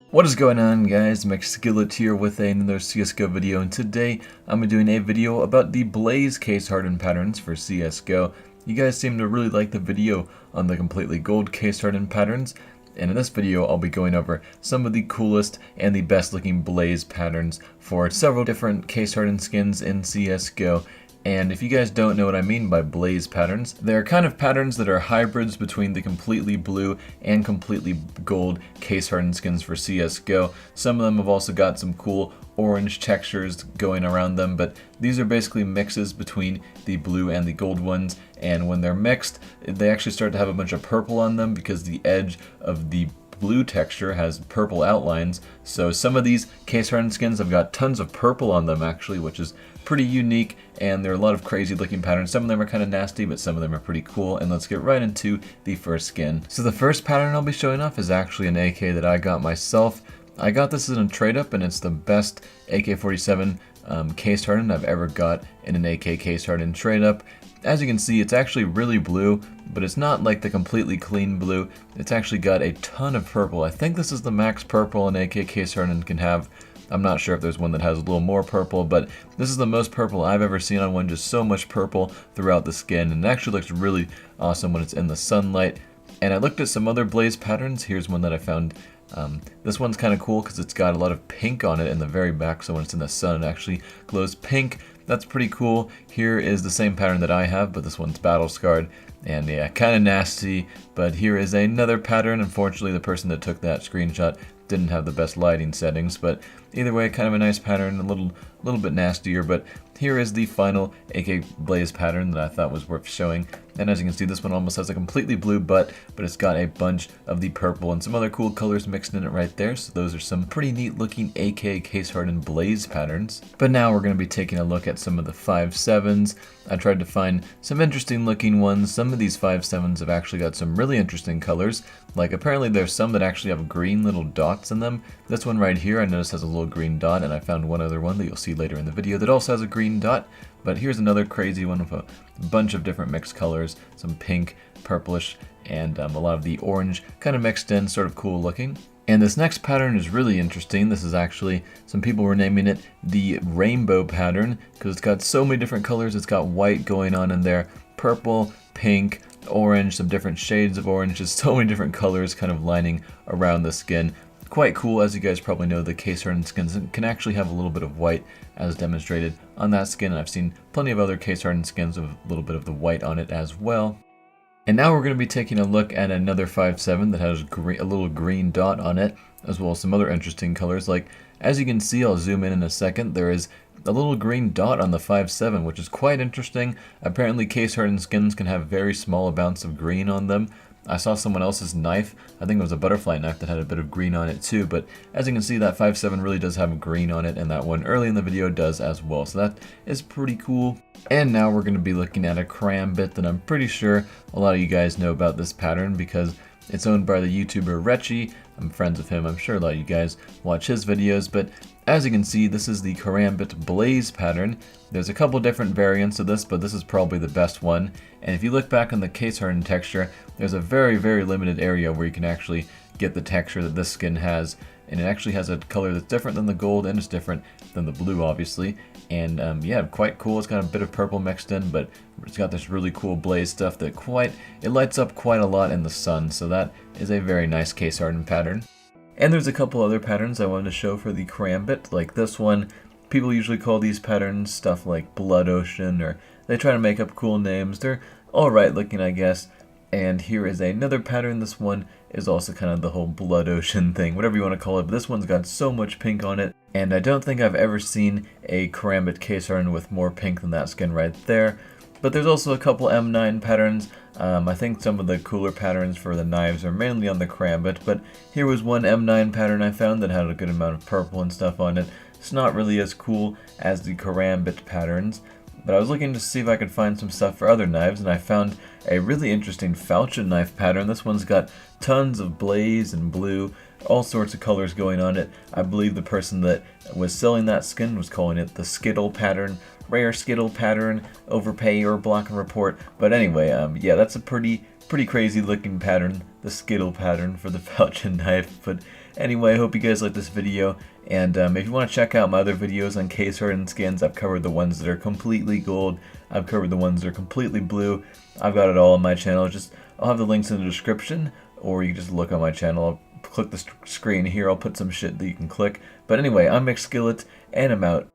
What is going on, guys? Mcskillet here with another CSGO video, and today I'm doing a video about the Blaze case hardened patterns for CSGO. You guys seem to really like the video on the completely gold case hardened patterns, and in this video I'll be going over some of the coolest and the best looking Blaze patterns for several different case hardened skins in CSGO. And if you guys don't know what I mean by Blaze patterns, they're kind of patterns that are hybrids between the completely blue and completely gold case hardened skins for CSGO. Some of them have also got some cool orange textures going around them, but these are basically mixes between the blue and the gold ones, and when they're mixed, they actually start to have a bunch of purple on them because the edge of the blue texture has purple outlines. So some of these case hardened skins have got tons of purple on them actually, which is pretty unique, and there are a lot of crazy looking patterns. Some of them are kind of nasty, but some of them are pretty cool, and let's get right into the first skin. So the first pattern I'll be showing off is actually an AK that I got myself. I got this in a trade up, and it's the best AK-47 case hardened I've ever got in an AK case hardened trade up. As you can see, it's actually really blue, but it's not like the completely clean blue. It's actually got a ton of purple. I think this is the max purple an AK case hardened can have. I'm not sure if there's one that has a little more purple, but this is the most purple I've ever seen on one. Just so much purple throughout the skin, and it actually looks really awesome when it's in the sunlight. And I looked at some other Blaze patterns. Here's one that I found. This one's kind of cool because it's got a lot of pink on it in the very back, so when it's in the sun it actually glows pink. That's pretty cool. Here is the same pattern that I have, but this one's battle scarred, and yeah, kind of nasty. But here is another pattern. Unfortunately, the person that took that screenshot didn't have the best lighting settings, but either way, kind of a nice pattern, a little bit nastier. But here is the final AK Blaze pattern that I thought was worth showing. And as you can see, this one almost has a completely blue butt, but it's got a bunch of the purple and some other cool colors mixed in it right there. So those are some pretty neat looking AK case hardened Blaze patterns. But now we're going to be taking a look at some of the 5.7s. I tried to find some interesting looking ones. Some of these 5.7s have actually got some really interesting colors. Like apparently there's some that actually have green little dots in them. This one right here I noticed has a little green dot, and I found one other one that you'll see later in the video that also has a green dot. But here's another crazy one with a bunch of different mixed colors, some pink, purplish, and a lot of the orange kind of mixed in, sort of cool looking. And this next pattern is really interesting. This is actually, some people were naming it the rainbow pattern because it's got so many different colors. It's got white going on in there, purple, pink, orange, some different shades of orange, just so many different colors kind of lining around the skin. Quite cool. As you guys probably know, the case hardened skins can actually have a little bit of white as demonstrated on that skin, and I've seen plenty of other case hardened skins with a little bit of the white on it as well. And now we're going to be taking a look at another 5.7 that has a little green dot on it, as well as some other interesting colors. Like, as you can see, I'll zoom in a second, there is a little green dot on the 5.7, which is quite interesting. Apparently case hardened skins can have very small amounts of green on them. I saw someone else's knife, I think it was a butterfly knife, that had a bit of green on it too, but as you can see, that 5.7 really does have green on it, and that one early in the video does as well, so that is pretty cool. And now we're going to be looking at a Karambit that I'm pretty sure a lot of you guys know about this pattern because it's owned by the YouTuber Retchy. I'm friends with him, I'm sure a lot of you guys watch his videos, but as you can see, this is the Karambit Blaze pattern. There's a couple different variants of this, but this is probably the best one. And if you look back on the case hardened texture, there's a very, very limited area where you can actually get the texture that this skin has. And it actually has a color that's different than the gold, and it's different than the blue, obviously. And yeah, quite cool. It's got a bit of purple mixed in, but it's got this really cool blaze stuff that it lights up quite a lot in the sun. So that is a very nice case hardened pattern. And there's a couple other patterns I wanted to show for the Karambit, like this one. People usually call these patterns stuff like Blood Ocean, or they try to make up cool names. They're alright looking, I guess. And here is another pattern. This one is also kind of the whole Blood Ocean thing, whatever you want to call it. But this one's got so much pink on it, and I don't think I've ever seen a Karambit case hardened with more pink than that skin right there. But there's also a couple M9 patterns. I think some of the cooler patterns for the knives are mainly on the Karambit, but here was one M9 pattern I found that had a good amount of purple and stuff on it. It's not really as cool as the Karambit patterns, but I was looking to see if I could find some stuff for other knives, and I found a really interesting Falchion Knife pattern. This one's got tons of blaze and blue, all sorts of colors going on it. I believe the person that was selling that skin was calling it the Skittle pattern, rare Skittle pattern, overpay or block and report. But anyway, yeah, that's a pretty crazy looking pattern, the Skittle pattern for the Falchion Knife. But Anyway, I hope you guys like this video, and if you want to check out my other videos on case hardened skins, I've covered the ones that are completely gold, I've covered the ones that are completely blue. I've got it all on my channel. I'll have the links in the description, or you can just look on my channel. I'll click the screen here, I'll put some shit that you can click. But anyway, I'm Mcskillet, and I'm out.